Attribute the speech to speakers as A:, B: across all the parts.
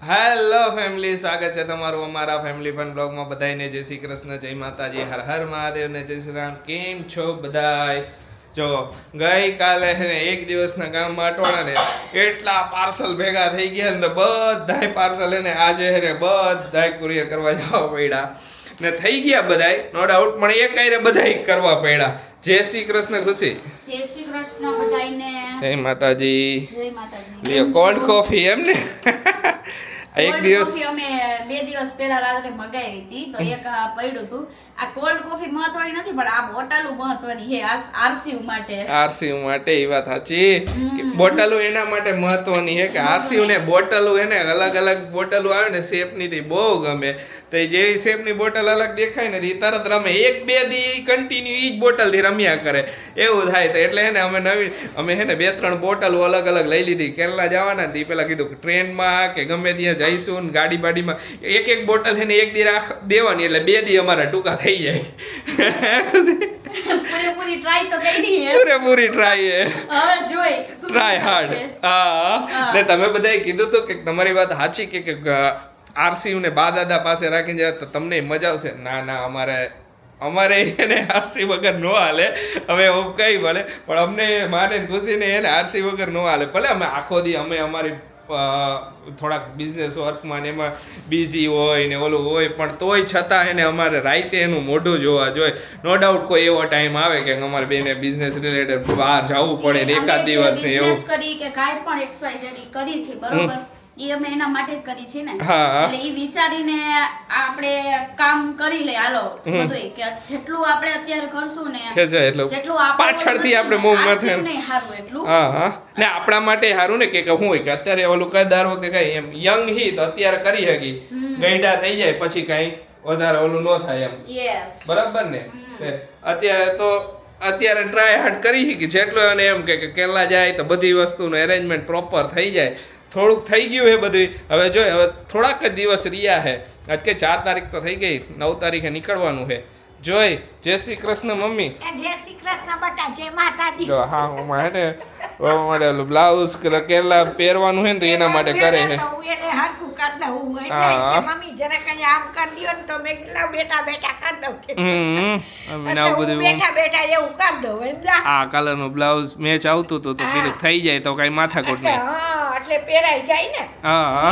A: Hello family, સ્વાગત છે તમારું અમારા ફેમિલી ફન બ્લોગમાં. બધાને જય શ્રી કૃષ્ણ, જય માતાજી, હર હર મહાદેવ ને જય શ્રી રામ. કેમ છો બધાય? જો ગઈકાલે એક દિવસના ગામમાં અટવાણા ને એટલા પાર્સલ ભેગા થઈ ગયા ને બધાય પાર્સલ એને આજે બધાય કુરિયર કરવા જવા પડ્યા ને થઈ ગયા બધાય નો ડાઉટ, પણ એક આઈને બધાય કરવા પડ્યા. જય શ્રી કૃષ્ણ ખુશી.
B: જય શ્રી કૃષ્ણ બધાયને.
A: જય માતાજી.
B: જય માતાજી.
A: લ્યો કોલ્ડ કોફી એમ ને. એક દિવસ
B: અમે 2 દિવસ પહેલા રાત્રે મગાવી હતી તો એક પડ્યું હતું. આ કોલ્ડ કોફી મહત્વની નથી પણ આ બોટલ મહત્વની છે આરસીયુ માટે.
A: આરસીયુ માટે એ વાત સાચી. બોટલો એના માટે મહત્વની છે કે આરસીયુ ને બોટલો એને અલગ અલગ બોટલો આવે ને શેપની તે બહુ ગમે. તો જેવી શેપની બોટલ અલગ દેખાય ને એ તરત રમે. 1-2 દી કન્ટિન્યુ ઈ જ બોટલ થી રમ્યા કરે એવું થાય. તો એટલે હે ને અમે 2-3 બોટલો અલગ અલગ લઈ લીધી. કેરલા જવાના તે પેલા કીધું કે ટ્રેનમાં કે ગમે ત્યાં જઈશું ને ગાડી બાડીમાં એક બોટલ છે ને એક દી દેવાની એટલે 2 દી અમારા ટૂંકા થઈ જાય.
B: પૂરેપૂરી ટ્રાય તો કરી દી.
A: પૂરેપૂરી ટ્રાય હે.
B: હવે જોઈ
A: ટ્રાય હાર્ડ. હા ને તમે બધાએ કીધું તો કે તમારી વાત સાચી કે આરસીયુ ને બા દાદા પાસે રાખીને જાય તો તમને મજા આવશે. ના અમારે એને આરસી વગર ન હાલે. હવે હું કઈ ભલે પણ અમને માને ખુશીને એને આરસી વગર ન હાલે. ભલે અમે આખો દી અમે અમારી થોડાક બિઝનેસ વર્કમાં ને એમાં બિઝી હોય ને ઓલું હોય પણ તોય છતાં એને અમારે રાઈતે એનું મોઢું જોવા જોઈએ. નો ડાઉટ કોઈ એવો ટાઈમ આવે કે અમારે બેને બિઝનેસ રિલેટેડ બહાર જવું પડે ને એકાદ દિવસ ને એવું
B: કરી કે કાંઈ પણ એક્સરસાઇઝ કરી છે બરોબર એ અમે એના માટે જ કરી છે ને.
A: હા
B: એટલે એ વિચારીને આપણે કામ કરી લે હાલો બધું કે જેટલું આપણે અત્યારે કરશું ને જેટલું
A: પાછળથી આપણે બહુ મથે
B: નહીં સારું એટલું.
A: હા ને આપણા માટે સારું ને કે શું હોય કે અત્યારે ઓલું કઈ દર વખતે કઈ એમ યંગ હી તો અત્યારે કરી શકી ગઈઢા થઈ જાય પછી કઈ વધારે ઓલું ન થાય એમ. બરાબર ને. અત્યારે ટ્રાય હાર્ડ કરી શકી જેટલું અને એમ કે કેરલા જાય તો બધી વસ્તુનું એરેન્જમેન્ટ પ્રોપર થઈ જાય. થોડુંક થઈ ગયું છે બધું. હવે જો હવે થોડાક જ દિવસ રહ્યા છે. આજ કે 4 તારીખ તો થઈ ગઈ, 9 તારીખે નીકળવાનું છે. જોઈ જય શ્રી કૃષ્ણ મમ્મી.
C: જય શ્રી કૃષ્ણ બટા, જય માતાજી.
A: જો હા હું માટે બ્લાઉઝ કેરલા પહેરવાનું છે ને તો એના માટે કરે છે.
C: એને હરકું કરી દઉં એટલે મમ્મી જરા કઈ આમ કરી દો ને તો મેં કેટલા બેટા કરી દઉં કે
A: આવું બધું
C: બેઠા એવું કરી દઉં.
A: આ કલરનું બ્લાઉઝ મેચ આવતું હતું તો પેલું થઈ જાય તો કઈ માથાકૂટ નહીં.
C: એટલે પહેરાઈ જાય ને.
A: હા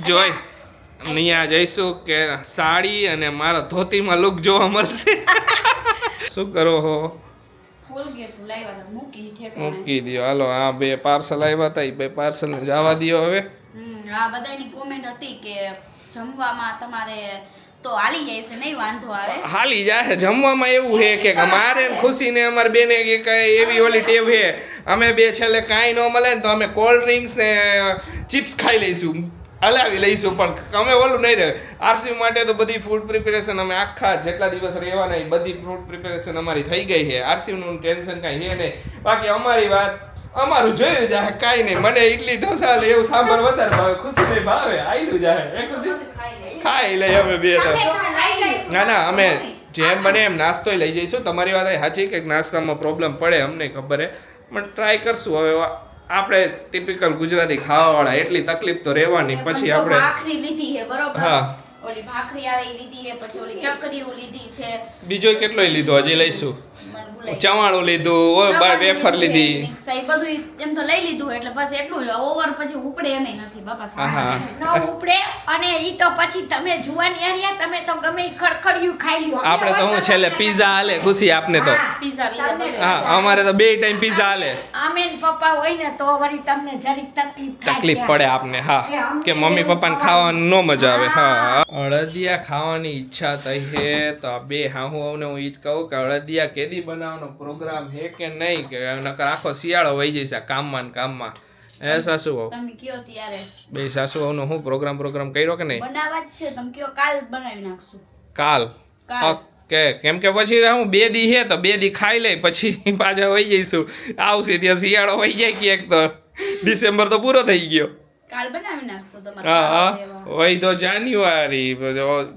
A: જોઈ અહીંયા જઈશું કે સાડી અને મારા ધોતીમાં લુક જોવા મળશે. શું કરો હો? મૂકી દો હાલો. આ 2 પાર્સલ આવ્યા હતા એ 2 પાર્સલ ને જવા દો હવે.
B: આ બધાની કોમેન્ટ હતી કે જમવામાં તમારે તો હાલી જાય છે નહીં વાંધો આવે.
A: હાલી જાય જમવામાં એવું છે કે મારે ખુશી ને અમારે બેને કઈ એવી ઓલી ટેવ છે અમે 2 છેલ્લે કાંઈ ન મળે ને તો અમે કોલ્ડ ડ્રિંક્સ ને ચિપ્સ ખાઈ લઈશું, હલાવી લઈશું. પણ અમે ઓલું નહીં રહે. આરસી માટે તો બધી ફૂડ પ્રિપેરેશન અમે આખા જેટલા દિવસ રહેવાના એ બધી ફૂડ પ્રિપેરેશન અમારી થઈ ગઈ છે. આરસીનું ટેન્શન કાંઈ છે નહીં. બાકી અમારી વાત અમારું જોયું જાય કાંઈ નહીં. મને ઇડલી ઢોસા એવું સાંભળ વધારે ભાવે, ખુશી નહીં ભાવે આયલું જાય એ ખુશી ખાઈ લઈએ અમે 2 તો. ના અમે જેમ બને એમ નાસ્તોય લઈ જઈશું. તમારી વાત સાચી કે નાસ્તામાં પ્રોબ્લેમ પડે અમને ખબર છે પણ ટ્રાય કરશું. હવે આપણે ટિપિકલ ગુજરાતી ખાવાવાળા એટલી તકલીફ તો રહેવાની. પછી આપણે
B: ભાખરી લીધી છે બરોબર.
A: હા
B: ઓલી ભાખરી આવે એ લીધી છે, પછી ઓલી ચકરીઓ લીધી છે,
A: બીજો કેટલોય લીધો હજી લઈશું. ચવાણું લીધું, વેફર લીધી,
B: બધું એમ તો લઈ લીધું એટલે બસ એટલું જ. ઓવર પછી ઉપડે એમ નથી બાપા.
C: ન ઉપડે અને ઈ તો પછી તમે જુવાની આર્યા તમે તો ગમે ખડખડિયું ખાઈ લ્યો.
A: આપણે તો હું છેલ્લે પિઝા હાલે ખુશી આપને તો.
B: પિઝા
A: હા અમારે તો 2 ટાઈમ પિઝા હાલે.
C: આમે પપ્પા હોય ને તો વળી તમને જરીક
A: તકલીફ પડે આપને. હા કે મમ્મી પપ્પાને ખાવાનું ન મજા આવે. હા અળદિયા ખાવાની ઈચ્છા થઈ છે તો આ 2 હાહુઓને હું ઈ જ કહું કે અળદિયા કેદી બનાવવાનો પ્રોગ્રામ છે કે નહીં કે નકર આખો શિયાળો વહી જશે કામમાં ને કામમાં. હે સાસુ
B: તમે કયો ત્યારે
A: 2 સાસુઓનો હું પ્રોગ્રામ કર્યો કે નહીં?
B: બનાવવા જ છે. તમે કયો કાલ બનાવી નાખશું.
A: કાલ ઓકે. કેમ કે પછી હું 2 દી છે તો 2 દી ખાઈ લઈ પછી પાછા વહી જઈશું. આવશે ત્યાં શિયાળો વહી જાય ક્યાંક તો ડિસેમ્બર તો પૂરો થઈ ગયો.
B: કાલ બનાવી નાખશો તમારે.
A: હા વહી તો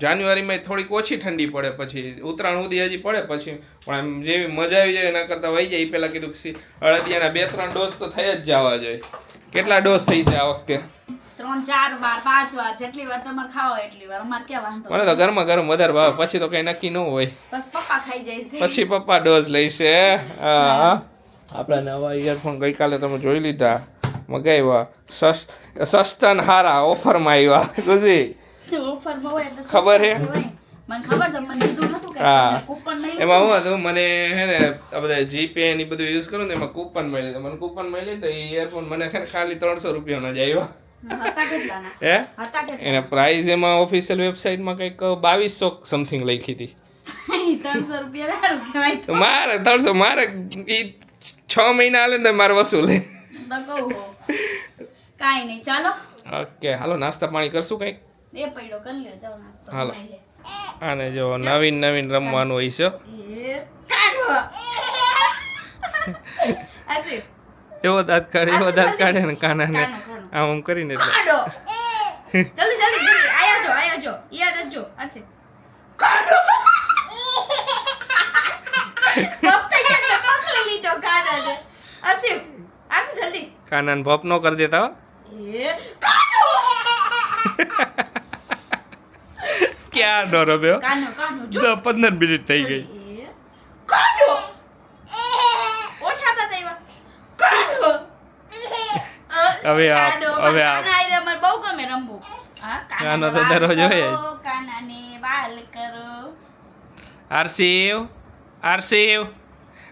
A: જાન્યુઆરીમાં થોડીક ઓછી ઠંડી પડે પછી ઉત્તરાયણ સુધી હજી પડે પછી પણ એમ જેવી મજા આવી જાય એના કરતાં વહી જાય. પેલા કીધું અળદિયાના 2-3 ડોઝ તો થઈ જ જવા જોઈએ. કેટલા ડોઝ થઈ છે આ વખતે?
B: 3-4 વાર 5 વાર જેટલી વાર તમારે ખાવો એટલી વાર અમારે ક્યાં વાંધો
A: મને તો ગરમા ગરમ વધારે ભાવે, પછી તો કઈ નક્કી ન હોય.
B: બસ પપ્પા ખાઈ જાય છે
A: પછી પપ્પા ડોઝ લઈશે. હા, આપણા નવા ઇયરફોન ગઈકાલે તમે જોઈ લીધા, મગાવ્યા, સસ્તા ને હારા ઓફરમાં આવ્યા. ખુશી
B: ઓફરમાં હોય એટલે
A: ખબર હે?
B: મને ખબર તો મને કીધું નતું કે
A: હા.
B: કૂપન નહીં
A: એમાં હું હતું, મને હે ને આ બધા જીપે ને બધું યુઝ કરું ને એમાં કૂપન મળી, તો મને કૂપન મળી તો એ ઇયરફોન મને છે ને ખાલી 300 રૂપિયાના જ આવ્યા.
B: હતા કેટલાના
A: હે
B: હતા કેટલા
A: એને પ્રાઇસ એમાં ઓફિશિયલ વેબસાઇટમાં કંઈક 2200 સમથિંગ લખી હતી.
B: 300 રૂપિયા સારું કહેવાય
A: તો મારે 300, મારે ઈ 6 મહિના હાલે ને તો મારે વસૂલે.
B: તો કહું હો કાંઈ નહીં ચાલો
A: ઓકે, હાલો નાસ્તા પાણી કરશું કંઈક.
B: એ પડ્યો કરી લ્યો જાઓ નાસ્તો
A: હાલો.
B: બનાવી લે.
A: આને જો નવીન રમવાનું હોય છે.
B: એ કાઢો આજી
A: એવો દાંત કાઢે ને કાનાને
B: કાનો
A: આમ કરીને એટલે
B: કાઢો જલ્દી આયા જો યાર રજો આસે કાઢો પકડી લીધો કાનાને આસે જલ્દી
A: કાનાને ભપ નો કરી દેતા હો.
B: એ કાઢો
A: ક્યાં નો રમ્યો?
B: કાનો જો
A: 15 મિનિટ થઈ ગઈ.
B: એ કાઢો ઓછા બતાવ્યા કાઢો
A: હવે આ
B: કાના મને બહુ ગમે રમવું. હા
A: કાનો તો દરરોજ હોય જ.
B: કાનાને બાલ કરો.
A: આરસીવ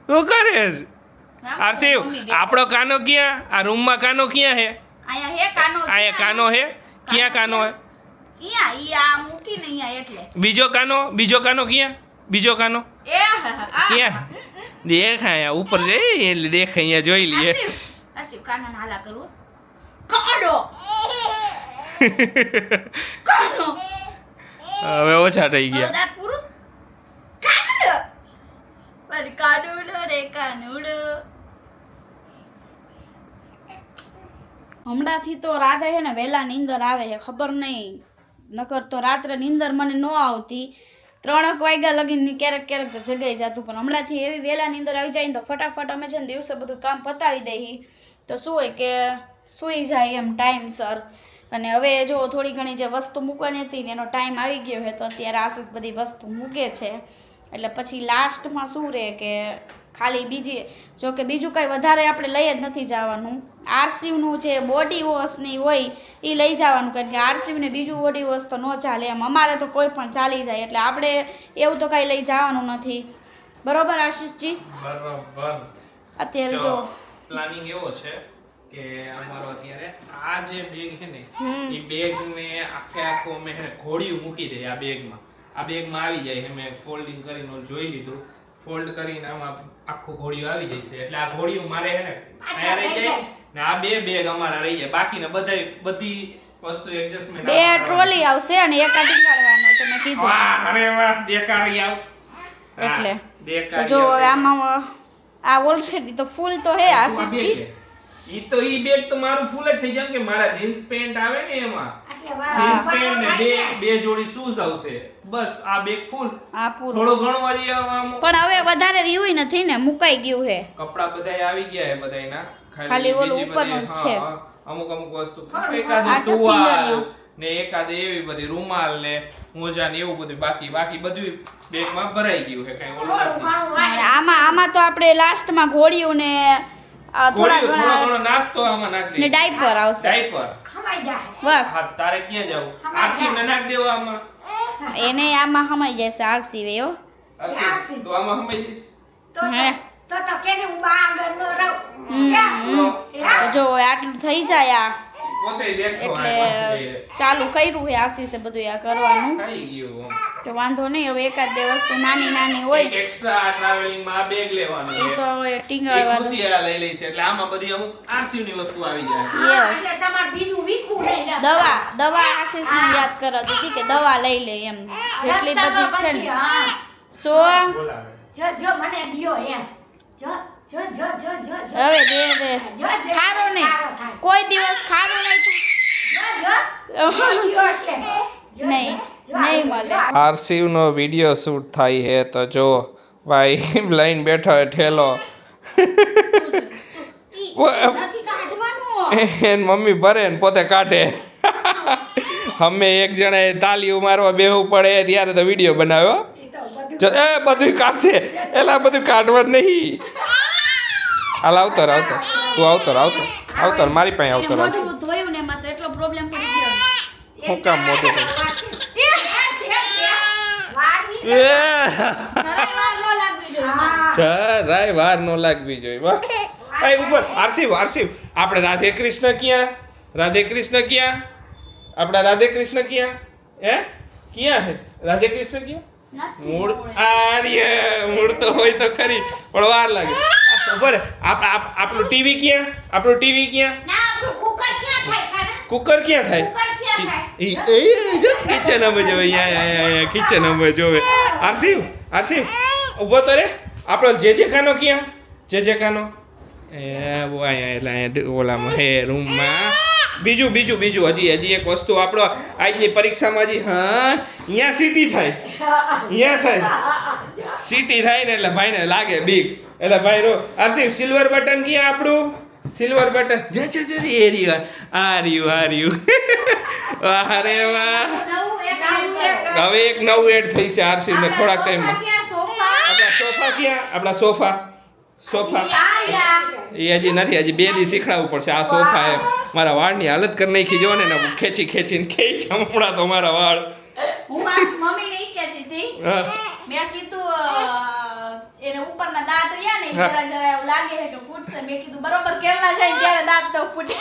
A: શું કરે છે? આરસીવ આપણો કાનો ક્યાં? આ રૂમમાં કાનો ક્યાં હે?
B: આયા હે કાનો છે.
A: અહીંયા કાનો હે? ક્યાં કાનો હે?
B: અહીંયા ઈ આ મૂકી ને અહીંયા એટલે
A: બીજો કાનો ક્યાં? બીજો કાનો
B: એ આ
A: ક્યાં? દેખાય ઉપર જઈ એટલે દેખાય, અહીંયા જોઈ લઈએ.
B: આસિફ કાનાને હાલા કરું કાઢો
A: હવે ઓછા થઈ ગયા.
B: દાંત પૂરું કાઢો પર કાનુડો રે કાનુડો. હમણાંથી તો રાતે છે ને વહેલા નીંદર આવે છે, ખબર નહીં, નકર તો રાત્રે નીંદર મને ન આવતી. 3 વાગ્યા લગીને ક્યારેક તો જગાઈ જતું, પણ હમણાંથી એવી વહેલા નીંદર આવી જાય ને તો ફટાફટ અમે છે ને દિવસે બધું કામ પતાવી દઈએ તો શું હોય કે સૂઈ જાય એમ ટાઈમસર. અને હવે જો થોડી ઘણી જે વસ્તુ મૂકવાની હતી ને એનો ટાઈમ આવી ગયો છે તો અત્યારે આશીષ બધી વસ્તુ મૂકે છે, એટલે પછી લાસ્ટમાં શું રહે કે ખાલી બીજું કંઈ વધારે આપણે લઈ જ નથી જવાનું. આરસીવનું જે બોડી વોશની હોય એ લઈ જવાનું, કારણ કે આરસીવને બીજું બોડી વોશ તો ન ચાલે એમ, અમારે તો કોઈ પણ ચાલી જાય, એટલે આપણે એવું તો કાંઈ લઈ જવાનું નથી. બરોબર આશીષજી?
A: બરાબર.
B: અત્યારે જો
A: પ્લાનિંગ એવો છે કે અમારો અત્યારે આ જે બેગ છે ને એ બેગ ને આખો અમે ઘોડિયું મૂકી દઈએ આ બેગમાં આવી જાય. અમે ફોલ્ડિંગ કરીને જોઈ લીધું, ફોલ્ડ કરીને આમાં આખું ઘોડિયું આવી જાય છે, એટલે આ ઘોડિયું મારે છે ને અહીંયા રહી જાય ને આ બે બેગ અમારા રહી જાય, બાકીને બધી વસ્તુ એડજસ્ટમેન્ટ
B: 2 ટ્રોલી આવશે અને એક આ ટીંગાડવાનો તમે કીધું.
A: વાહ અરે વાહ, દેખાડી આવ
B: એટલે
A: દેખાડી
B: તો જો આમાં આ ઓલરેડી તો ફૂલ તો હે આશીષજી.
A: ઈ બેગ તો મારું ફૂલ જ થઈ જાય કે મારા જીન્સ પેન્ટ આવે ને એમાં
C: આટલે વાર
A: જીન્સ પેન્ટ ને બે જોડી શૂઝ આવશે, બસ આ બેગ ફૂલ.
B: આ પૂરું.
A: થોડો ઘણો હજી આમ
B: પણ હવે વધારે રહ્યું નથી ને, મુકાઈ ગયું હે.
A: કપડા બધાય આવી ગયા હે બધાયના,
B: ખાલી ઓલું
A: બીજી
B: ઉપરનું જ
A: બધી,
B: છે.
A: હા, અમુક વસ્તુ
B: આ
A: એકાદી
B: ચપ્પી
A: ટુવાલ
B: દળીઓ.
A: ને એકાદી એવી બધી રૂમાલ ને મોજા ને એવું બધું બાકી બધું બેગમાં ભરાઈ ગયું છે, કઈ ઓલું નથી.
B: અને આમાં તો આપણે લાસ્ટમાં ઘોડિયું ને આ થોડા
A: થોડો
B: ઘણા
A: ઘણો નાસ્તો આમાં નાખ
B: ને
A: દઈશ.
B: ડાયપર આવશે
A: ડાયપર.
C: ખવાઈ જાય.
B: બસ.
A: હા, તારે ક્યાં જાવું? આરસી ને નાખ દેવા આમાં.
B: એને આમાં હમાઈ જશે આરસી વે હો.
A: આરસી તો આમાં હમાઈ જઈશ.
C: તો તો કેને હું બા આગળ નો રહું.
B: તો જો હવે આટલું થઈ જાય આ,
A: પોતે બેઠો
B: એટલે ચાલુ કર્યું છે આશીષે બધું આ કરવાનું,
A: ખાઈ ગયું.
B: તો વાંધો નહીં. હવે એકાદ બે વસ્તુ નાની હોય
A: એક્સ્ટ્રા ટ્રાવેલિંગ માં આ બેગ લેવાનું
B: એ
A: છે.
B: તો હવે
A: એ
B: ટીંગાડવાનું.
A: ખુશી આ લઈ લઈશ એટલે આમાં બધી અમુક આરસી ની વસ્તુ આવી જાય.
B: યસ.
C: એટલે તમારે બીજું વીખું નહીં જાય.
B: દવા આશીષને યાદ કરાવતી હતી કે દવા લઈ લે એમ, જેટલી બધી છે ને.
C: હા.
B: સો
A: બોલાવે.
C: જો મને દિયો એમ. જો.
B: હવે દે ખારો નહીં, કોઈ દિવસ ખારો નહીં મળે.
A: આરસીવ નો વિડિયો શૂટ થાય છે તો જો ભાઈ લાઈન બેઠો હે ઠેલો,
B: નથી કાઢવાનું.
A: એન મમ્મી ભરે ને પોતે કાઢે. અમે એક જણાએ તાલીઓ મારવા બેહવું પડે ત્યારે તો વિડીયો બનાવ્યો
C: ઈ તો બધું
A: જો એ બધું કાઢશે એલા બધું કાઢવા જ નહીં હાલ આવતર આવતર મારી પાસે આવતર
B: મોઢું ધોયું ને એમાં તો એટલો પ્રોબ્લેમ પડી ગયો
A: હું કામ મોટું કરું?
C: વાડી
A: એ
B: જરાય વાર ન લાગવી જોઈએ એમાં.
A: જરાય વાર ન લાગવી જોઈએ વાહ એ ઉપર આરસીવ આપણે રાધે કૃષ્ણ ક્યાં આપણા રાધે કૃષ્ણ ક્યાં હે ક્યાં હે રાધે કૃષ્ણ ક્યાં
B: નથી
A: મૂળ
B: મોડે.
A: આર્ય મૂળ તો હોય તો ખરી પણ વાર લાગે ઉપર આપણું ટીવી ક્યાં
C: ના આપણું કુકર ક્યાં થાય કાના
A: કુકર ક્યાં થાય
C: કુકર ક્યાં થાય
A: કિચન અમે જોવે અહીંયા કિચન અમે જોવે આરસીવ ઊભો તો રે આપણો જે કાનો ક્યાં જે કાનો એ અહીંયા ઓલામાં હે રૂમમાં બીજું હજી એક વસ્તુ આપણો આજની પરીક્ષામાં હજી અહીંયા સીટી થાય સીટી થાય ને એટલે ભાઈને લાગે બીક એટલે ભાઈ રો આરસીવ સિલ્વર બટન ક્યાં આપણું સિલ્વર બટન જે એરિયા આર્યું અરે વાહ
B: નવું એક add કરો.
A: હવે એક નવું એડ થઈ છે આરસીવ ને થોડાક ટાઈમમાં
B: આપણા સોફા
A: સોફા એ હજી નથી હજી 2 દી શીખડાવવું પડશે આ સોફા એ મારા વાળની હાલત કરી નાખી જો ને ખેંચીને હમણાં તો મારા વાળ
B: હું આ મમ્મીને ઈ કહેતી હતી
A: હા.
B: મેં કીધું એને ઉપરના દાંત રહ્યા ને ઈ
A: હા.
B: જરા એવું લાગે છે કે ફૂટશે મેં કીધું બરોબર કેરલા જાય ત્યારે દાંત તો ફૂટે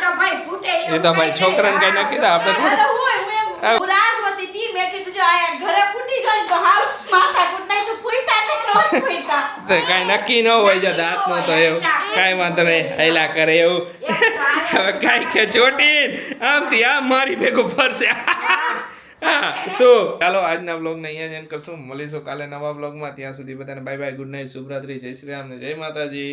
C: તો ભાઈ ફૂટે
A: એ તો ભાઈ છોકરાને કઈ ન કીધા આપણે
B: અરે હું રાજવતી હતી મેં કીધું જો આયા ઘરે ફૂટી જાય તો હારું માથા કૂટનાય તો ફૂટા ને નો ફૂટા
A: તો કાંઈ નક્કી ન હોય જો દાંતનું તો એવું કાંઈ વાંધો નહીં હૈલા કરે એવું હવે કાંઈ કે ચોટીન આમથી આમ મારી ભેગું ફરશે હા શું ચાલો આજના બ્લોગને અહીંયા જ એન્ડ કરશું મળીશું કાલે નવા બ્લોગમાં ત્યાં સુધી બધાને બાય બાય ગુડ નાઇટ શુભરાત્રી જય શ્રી રામ ને જય માતાજી